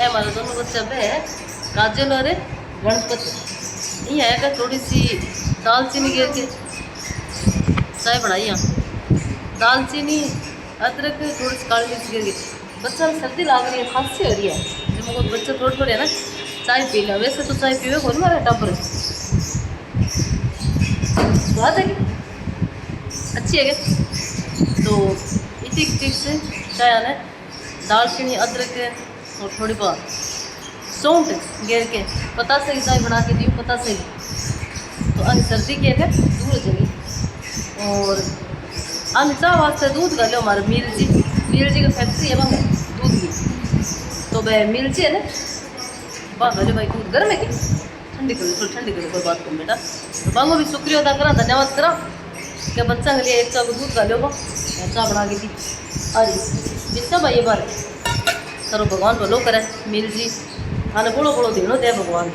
है हमारा दोनों बच्चा बे काजल और गणपति ये है थोड़ी सी दालचीनी गिर के चाय बनाई यहाँ दालचीनी अदरक थोड़ी सी काली मिर्च गिर के बच्चा में सर्दी लग रही है खांसी हो रही है जब मुझे बच्चे थोड़े थोड़े है ना चाय पी लें वैसे तो चाय पीवे कौन मारे टबर स्वाद है क्या अच्छी है क्या तो इसी चीज़ से चाय आना दालचीनी अदरक और थोड़ी बहुत सौंठ गिर के पता सही चाय बना के दी पता सही तो अन सर्दी की है दूर जगी और अन चाह वास्ते दूध का लो हमारे मीर जी का फैक्ट्री है वहाँ दूध की तो वह मिर्ची है ना वाह भले भाई दूध गर्म है क्या ठंडी करो थोड़ी ठंडी करो कोई बात करो बेटा तो बांगो भी शुक्रिया अदा करा धन्यवाद करा क्या बच्चा के लिए एक चाह दूध का लो चाह बना के दी अरे जिसका भाई ये बार करो भगवान भलो करे मिल जी हाँ बोलो बोलो देनो दे भगवान